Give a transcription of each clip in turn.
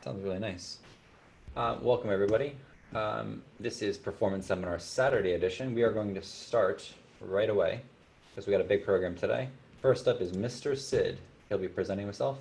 Sounds really nice. Welcome, everybody. This is Performance Seminar Saturday edition. We are going to start right away because we got a big program today. First up is Mr. Sid. He'll be presenting himself.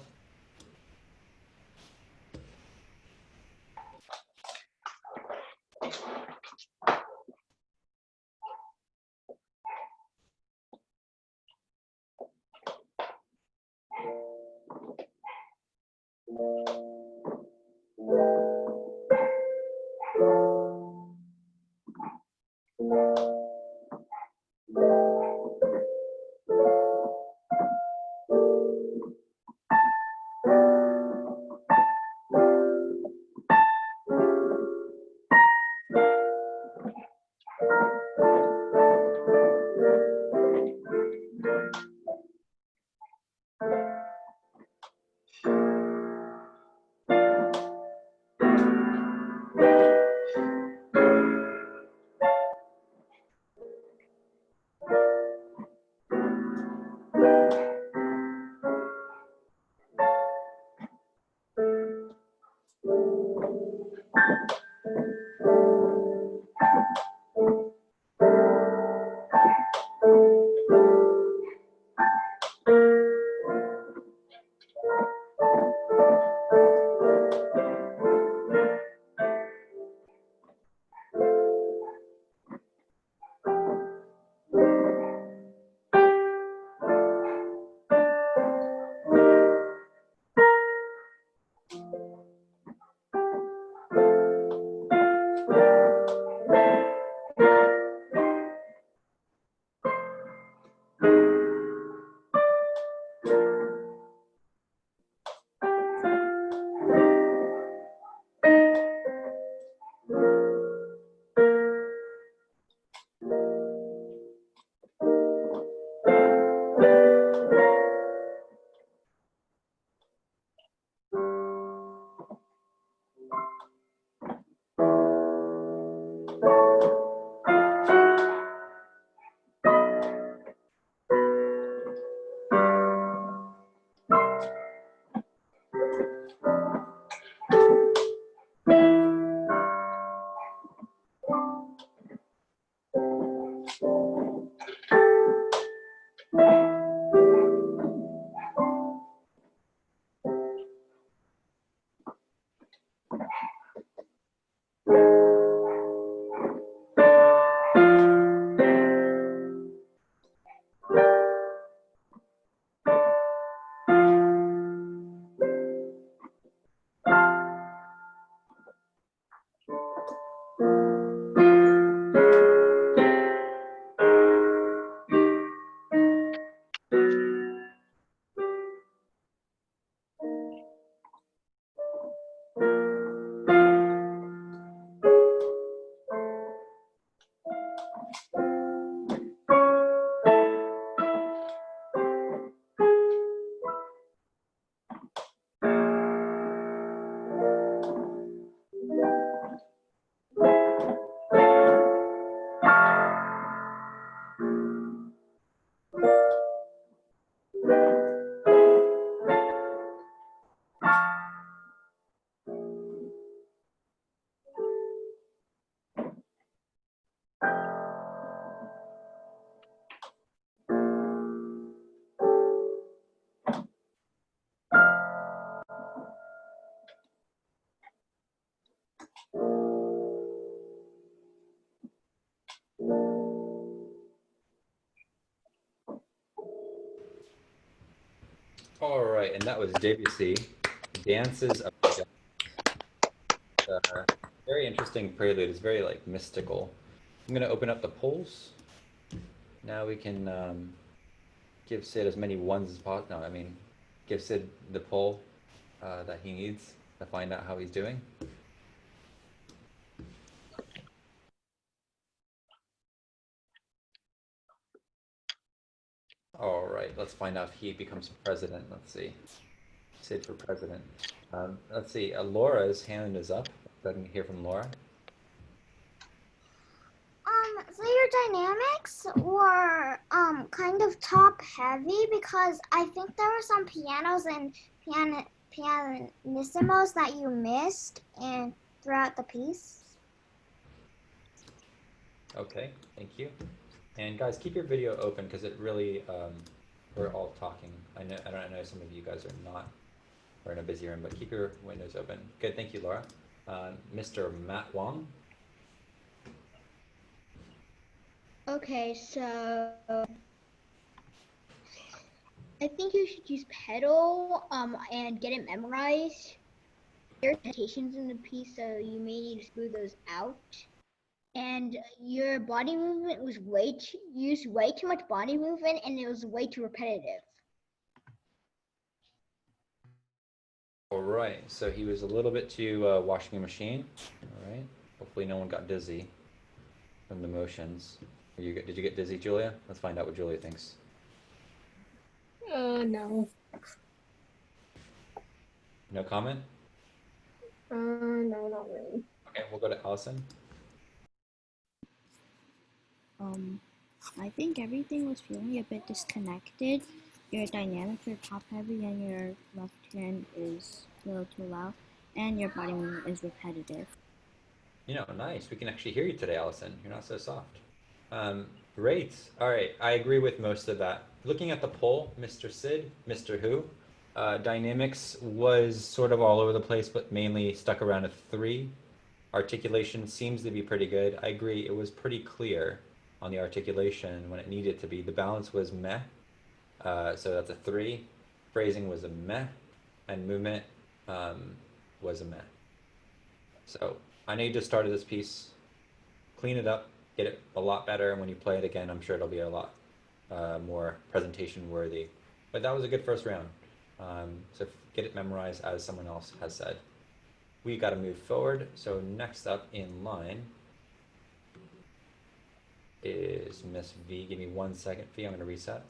All right, and that was Debussy, Dances of Delphes. Very interesting prelude. It's very like mystical. I'm going to open up the polls. Now we can give Sid as many ones as possible. No, I mean, give Sid the poll that he needs to find out how he's doing. All right, let's find out if he becomes president. Let's see. Sid for president. Let's see. Laura's hand is up. I can hear from Laura. So your dynamics were kind of top heavy because I think there were some pianos and pianissimos that you missed and throughout the piece? Okay, thank you. And guys, keep your video open because it really, we're all talking. I know some of you guys are not, we're in a busy room, but keep your windows open. Good, thank you, Laura. Mr. Matt Wong. Okay, so I think you should use pedal and get it memorized. There are limitations in the piece, so you may need to smooth those out. And your body movement was used way too much body movement, and it was way too repetitive. All right, so he was a little bit too washing a machine. All right, hopefully no one got dizzy from the motions. Did you get dizzy, Julia? Let's find out what Julia thinks. No. No comment? No, not really. Okay, we'll go to Allison. I think everything was feeling a bit disconnected. Your dynamics are top heavy and your left hand is a little too loud and your body movement is repetitive. You know, nice. We can actually hear you today, Allison. You're not so soft. Great. All right, I agree with most of that. Looking at the poll, Mr. Sid, Mr. Who, dynamics was sort of all over the place, but mainly stuck around a 3. Articulation seems to be pretty good. I agree, it was pretty clear on the articulation when it needed to be. The balance was meh, so that's a 3. Phrasing was a meh, and movement was a meh. So I know you just started this piece. Clean it up, get it a lot better, and when you play it again, I'm sure it'll be a lot more presentation worthy. But that was a good first round. So get it memorized, as someone else has said. We got to move forward. So next up in line is Miss V. Give me 1 second, V. I'm going to reset.